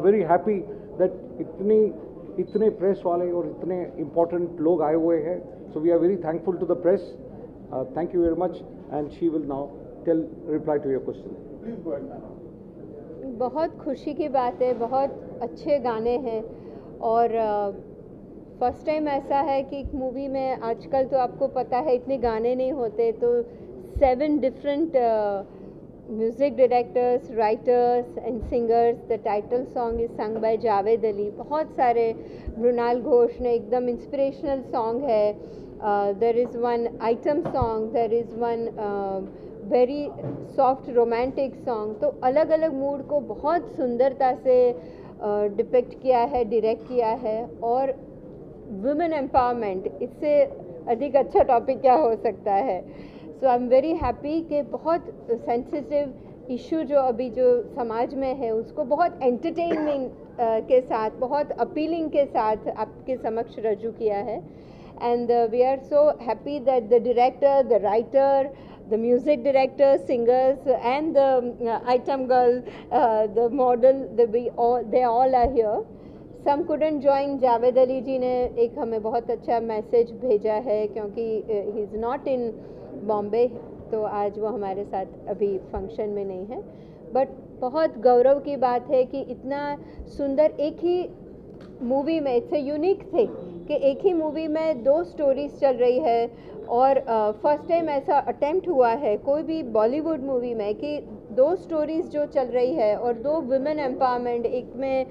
Very happy that इतने press वाले और इतने इम्पोर्टेंट लोग आए हुए हैं. So we are very thankful to the press. Thank you very much and she will now tell reply to your question. Please go ahead. बहुत खुशी की बात है, बहुत अच्छे गाने हैं और फर्स्ट टाइम ऐसा है कि एक मूवी में आजकल तो आपको पता है इतने गाने नहीं होते, तो 7 different music directors, writers and singers. The title song is sung by Javed Ali. बहुत सारे, मृणाल घोष ने एकदम इंस्पिरेशनल सॉन्ग है. There is one item song, there is one very soft romantic song. तो अलग अलग मूड को बहुत सुंदरता से डिपिक्ट किया है, डायरेक्ट किया है. और वुमेन एम्पावरमेंट, इससे अधिक अच्छा टॉपिक क्या हो सकता है. सो आई एम वेरी हैप्पी कि बहुत सेंसिटिव इशू जो अभी जो समाज में है उसको बहुत एंटरटेनमेंट के साथ, बहुत अपीलिंग के साथ आपके समक्ष रजू किया है. And we are so happy that the director, the writer, the music director, singers and the item girl, the model, they all are here. Some couldn't join. Javed Ali ji ने एक हमें बहुत अच्छा मैसेज भेजा है क्योंकि he is not in Bombay, तो आज वो हमारे साथ अभी फंक्शन में नहीं है. बट बहुत गौरव की बात है कि इतना सुंदर एक ही मूवी में, इट्स अ यूनिक थिंग कि एक ही मूवी में 2 स्टोरीज चल रही है. और फर्स्ट टाइम ऐसा अटेम्प्ट हुआ है कोई भी बॉलीवुड मूवी में कि 2 स्टोरीज जो चल रही है और 2 वुमेन एम्पावरमेंट, एक में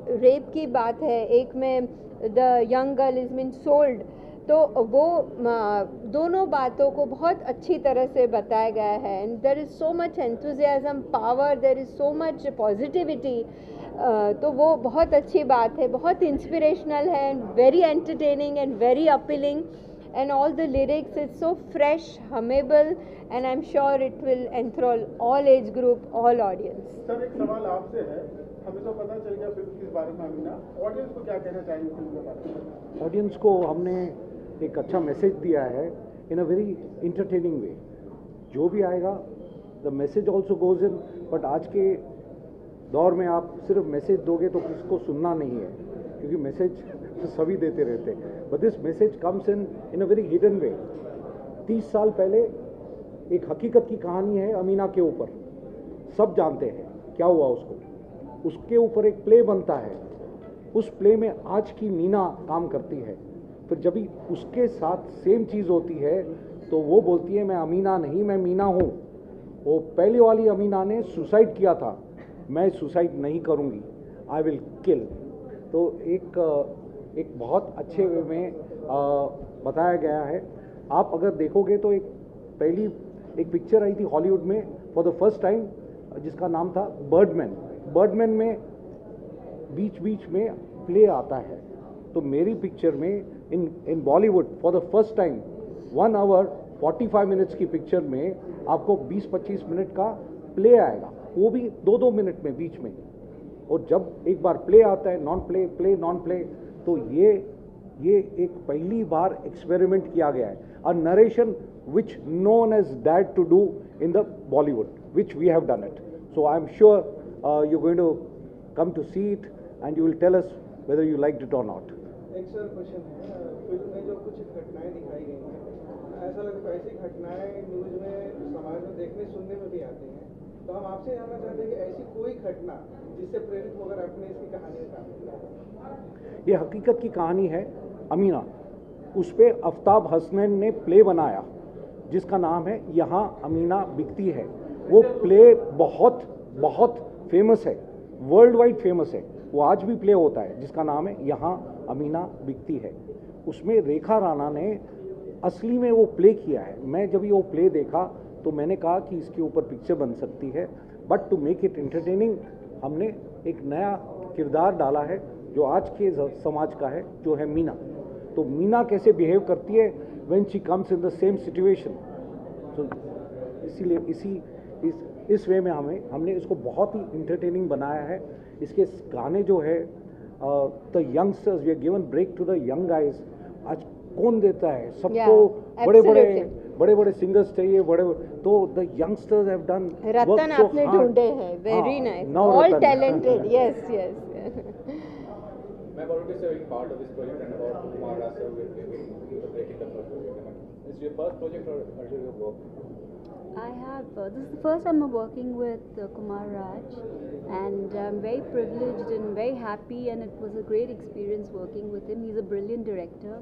रेप की बात है, एक में the young girl is been sold. तो वो दोनों बातों को बहुत अच्छी तरह से बताया गया है. And there is so much enthusiasm, power, there is so much positivity. तो वो बहुत अच्छी बात है, बहुत इंस्पिरेशनल है, very entertaining and very appealing. And all the lyrics is so fresh, hummable, and I'm sure it will enthrall all age group, all audience. Sir एक सवाल आपसे है, हमें तो पता चल गया फिल्म के बारे में, अमीना ऑडियंस को क्या कहना चाहेंगे फिल्म के बारे में? ऑडियंस को हमने एक अच्छा मैसेज दिया है इन अ वेरी इंटरटेनिंग वे. जो भी आएगा the message also goes in. But आज के दौर में आप सिर्फ मैसेज दोगे तो किसको सुनना नहीं है, क्योंकि मैसेज सभी देते रहते हैं. But this message comes in a very hidden way. 30 साल पहले एक हकीकत की कहानी है अमीना के ऊपर, सब जानते हैं क्या हुआ उसको. उसके ऊपर एक प्ले बनता है, उस प्ले में आज की मीना काम करती है. फिर जब भी उसके साथ सेम चीज़ होती है तो वो बोलती है मैं अमीना नहीं, मैं मीना हूँ. वो पहले वाली अमीना ने सुसाइड किया था, मैं सुसाइड नहीं करूँगी, आई विल किल. तो एक बहुत अच्छे वे में बताया गया है। आप अगर देखोगे तो एक पिक्चर आई थी हॉलीवुड में फॉर द फर्स्ट टाइम जिसका नाम था बर्डमैन। बर्डमैन में बीच बीच में प्ले आता है, तो मेरी पिक्चर में in Bollywood for the first time 1 hour 45 minutes की पिक्चर में आपको 20-25 मिनट का प्ले आएगा, वो भी 2-2 मिनट में बीच में। और जब एक बार प्ले आता है, non play, play non play, तो ये एक पहली बार एक्सपेरिमेंट किया गया है। A narration which no one has dared to do in the Bollywood, which we have done it. So I am sure you going to come to see it and you will tell us whether you liked it or not. एक sir question है, film में जो कुछ घटनाएं दिखाई गई हैं, ऐसा लगता है ऐसी घटनाएं न्यूज़ में समाज में देखने सुनने में भी आती हैं, तो हम आपसे जानना चाहते हैं कि ऐसी कोई घटना जिससे प्रेरित होकर आपने इसकी कहानी निकाली। ये हकीकत की कहानी है अमीना। उस पर आफ्ताब हसनैन ने प्ले बनाया जिसका नाम है यहाँ अमीना बिकती है। वो प्ले बहुत बहुत फेमस है, वर्ल्ड वाइड फेमस है, वो आज भी प्ले होता है, जिसका नाम है यहाँ अमीना बिकती है। उसमें रेखा राणा ने असली में वो प्ले किया है। मैं जब ये वो प्ले देखा तो मैंने कहा कि इसके ऊपर पिक्चर बन सकती है, but to make it entertaining हमने एक नया किरदार डाला है जो आज के समाज का है, जो है मीना। तो मीना कैसे बिहेव करती है when she comes in the same situation. तो इसीलिए इस वे में हमने इसको बहुत ही इंटरटेनिंग बनाया है। इसके गाने जो है the youngsters, we are given break to the young guys. आज कौन देता है सबको, बड़े बड़े सिंगर्स चाहिए, तो द यंगस्टर्स हैव डन रतन आपने ढूंढे हैं, very nice, all talented, yes yes. मैं already serving part of this project and about Kumar Raj sir will be breaking the first project. Is your first project or earlier you worked? I have, this is the first time I'm working with Kumar Raj, and I'm very privileged and very happy, and it was a great experience working with him. He's a brilliant director,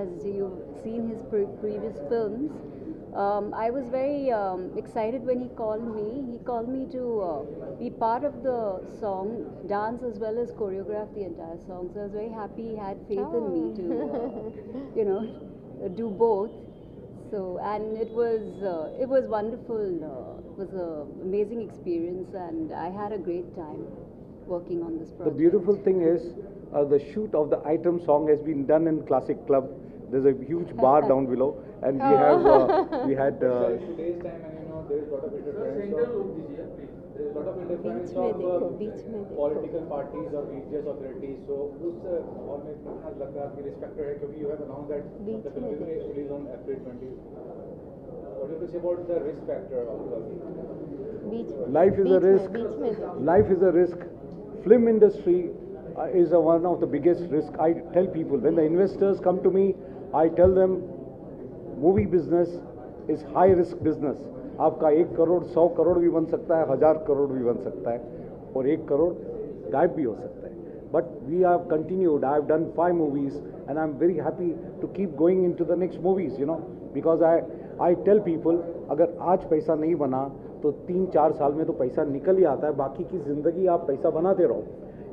as you've seen his previous films. I was very excited when he called me. He called me to be part of the song, dance as well as choreograph the entire song. So I was very happy he had faith in me to, do both. So, and it was wonderul. It was an amazing experience, and I had a great time working on this project. The beautiful thing is the shoot of the item song has been done in Classic Club. There's a huge bar down below, and we had. Today's time, and there is a lot of interference. There is a lot of interference of political parties or religious authorities. So, उस और में कितना लगता है आपकी रिस्पेक्टर है, क्योंकि you have announced that the film will be released on April 20. What do you say about the risk factor of the Life is a risk. Life is a risk. Film industry is one of the biggest risk. I tell people when the investors come to me, I tell them movie business is high risk business. आपका 1 करोड़ 100 करोड़ भी बन सकता है, 1000 करोड़ भी बन सकता है, और 1 करोड़ गायब भी हो सकता है. But we have continued. I have done 5 movies, and I'm very happy to keep going into the next movies, because I tell people, अगर आज पैसा नहीं बना तो 3-4 साल में तो पैसा निकल ही आता है. बाकी की ज़िंदगी आप पैसा बनाते रहो.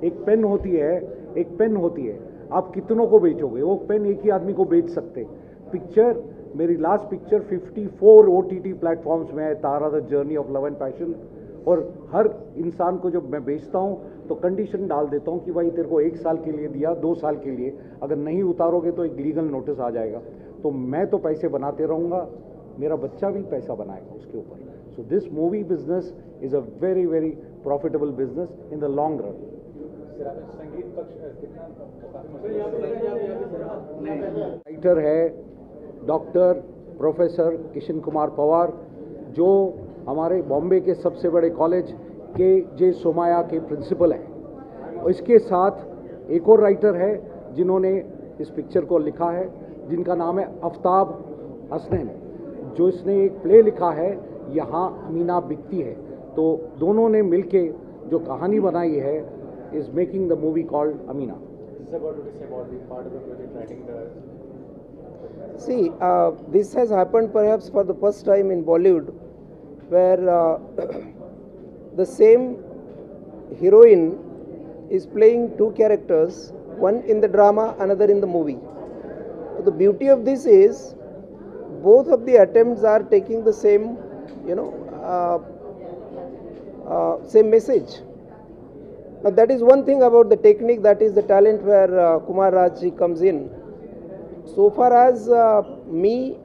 एक पेन होती है, आप कितनों को बेचोगे? वो पेन एक ही आदमी को बेच सकते. पिक्चर, मेरी लास्ट पिक्चर 54 OTT प्लेटफॉर्म्स में है, Tara the journey of love and passion. और हर इंसान को जब मैं बेचता हूँ तो कंडीशन डाल देता हूँ कि भाई तेरे को 1 साल के लिए दिया, 2 साल के लिए, अगर नहीं उतारोगे तो एक लीगल नोटिस आ जाएगा. तो मैं तो पैसे बनाते रहूँगा, मेरा बच्चा भी पैसा बनाएगा उसके ऊपर. So this movie business is a very very profitable business in the long run. Writer है डॉक्टर प्रोफेसर किशन कुमार पवार, जो हमारे बॉम्बे के सबसे बड़े कॉलेज के जे सोमाया के प्रिंसिपल हैं. और इसके साथ एक और राइटर है जिन्होंने इस पिक्चर को लिखा है, जिनका नाम है आफ्ताब हसनैन, जो इसने एक प्ले लिखा है यहाँ अमीना बिकती है. तो दोनों ने मिलके जो कहानी बनाई है is making the movie called Amina. See, this has happened perhaps for the first time in Bollywood, where the same heroine is playing 2 characters, one in the drama, another in the movie. The beauty of this is both of the attempts are taking the same, same message. Now that is one thing about the technique, that is the talent where Kumar Raj ji comes in. So far as me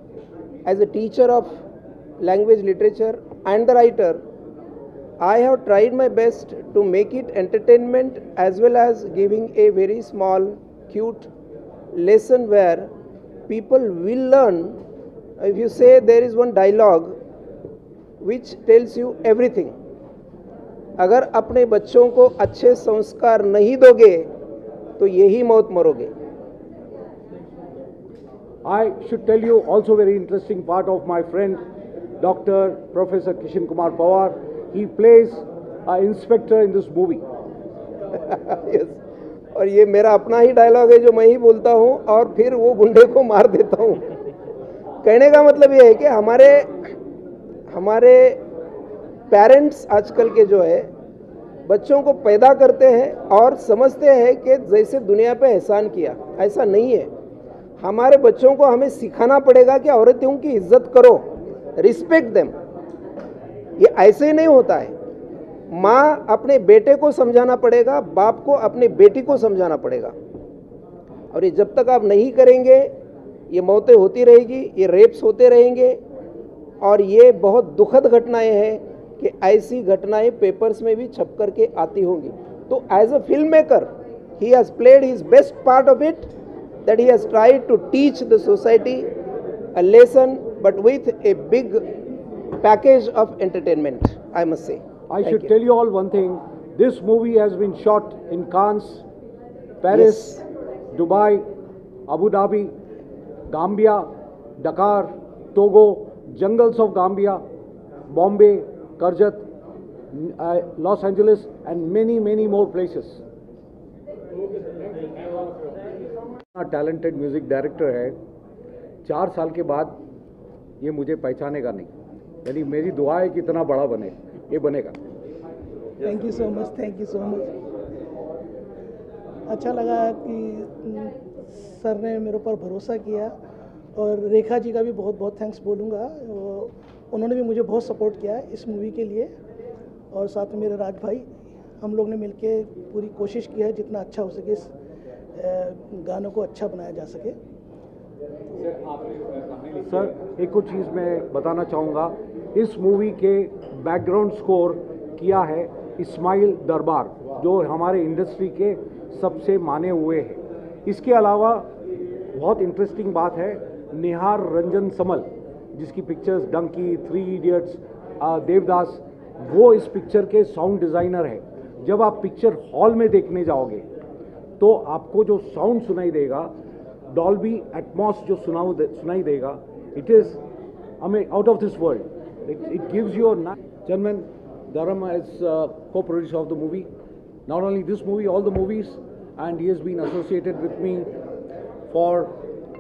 as a teacher of language literature and the writer, I have tried my best to make it entertainment as well as giving a very small, cute lesson where people will learn. If you say there is one dialogue which tells you everything, अगर अपने बच्चों को अच्छे संस्कार नहीं दोगे तो यही मौत मरोगे. I should tell you also very interesting part of my friend Dr. Professor Kishan Kumar Pawar. He plays an inspector in this movie. yes. और ये मेरा अपना ही डायलॉग है जो मैं ही बोलता हूँ और फिर वो गुंडे को मार देता हूँ. कहने का मतलब ये है कि हमारे पेरेंट्स आजकल के जो है बच्चों को पैदा करते हैं और समझते हैं कि जैसे दुनिया पे एहसान किया, ऐसा नहीं है. हमारे बच्चों को हमें सिखाना पड़ेगा कि औरतों की इज्जत करो, रिस्पेक्ट देम. ये ऐसे ही नहीं होता है. माँ अपने बेटे को समझाना पड़ेगा, बाप को अपने बेटी को समझाना पड़ेगा. और ये जब तक आप नहीं करेंगे ये मौतें होती रहेगी, ये रेप्स होते रहेंगे. और ये बहुत दुखद घटनाएं हैं कि ऐसी घटनाएं पेपर्स में भी छप करके आती होंगी. तो as a film maker he has played his best part of it, that he has tried to teach the society a lesson, but with a big package of entertainment, I must say. I should tell you all one thing. This movie has been shot in Cannes, Paris, Dubai, Abu Dhabi, Gambia, Dakar, Togo, jungles of Gambia, Bombay, Karjat, Los Angeles, and many, many more places. Talented music director है, 4 साल के बाद ये मुझे पहचानेगा नहीं. यानी मेरी दुआ है कि इतना बड़ा बने, ये बनेगा. Thank you so much, thank you so much. अच्छा लगा कि सर ने मेरे ऊपर भरोसा किया और रेखा जी का भी बहुत बहुत थैंक्स बोलूँगा. उन्होंने भी मुझे बहुत सपोर्ट किया इस मूवी के लिए. और साथ में मेरे राज भाई, हम लोग ने मिलके पूरी कोशिश की है जितना अच्छा हो सके गानों को अच्छा बनाया जा सके. सर एक कुछ चीज़ मैं बताना चाहूँगा. इस मूवी के बैकग्राउंड स्कोर किया है इस्माइल दरबार, जो हमारे इंडस्ट्री के सबसे माने हुए हैं. इसके अलावा बहुत इंटरेस्टिंग बात है, निहार रंजन समल जिसकी पिक्चर्स डंकी, 3 इडियट्स, देवदास, वो इस पिक्चर के साउंड डिज़ाइनर है. जब आप पिक्चर हॉल में देखने जाओगे तो आपको जो साउंड सुनाई देगा, डॉल्बी एटमॉस जो सुनाई देगा, it is out of this world. It gives you Gentlemen, Dharam is co-producer of the movie. Not only this movie, all the movies, and he has been associated with me for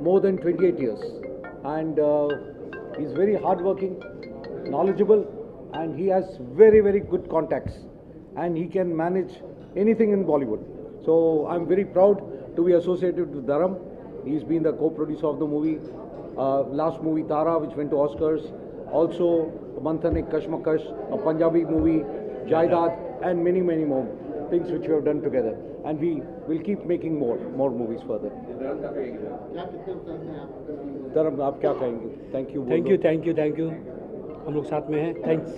more than 28 years. And he's very hardworking, knowledgeable, and he has very, very good contacts. And he can manage anything in Bollywood. So I'm very proud to be associated with Dharam. He's been the co-producer of the movie. Last movie Tara, which went to Oscars. Also Manthan Ek Kashmakash, a Punjabi movie, Jaidad, and many, many more things which we have done together. And we will keep making more movies further. Dharam, आप क्या कहेंगे? Thank you. Thank you. हम लोग साथ में हैं. Thanks.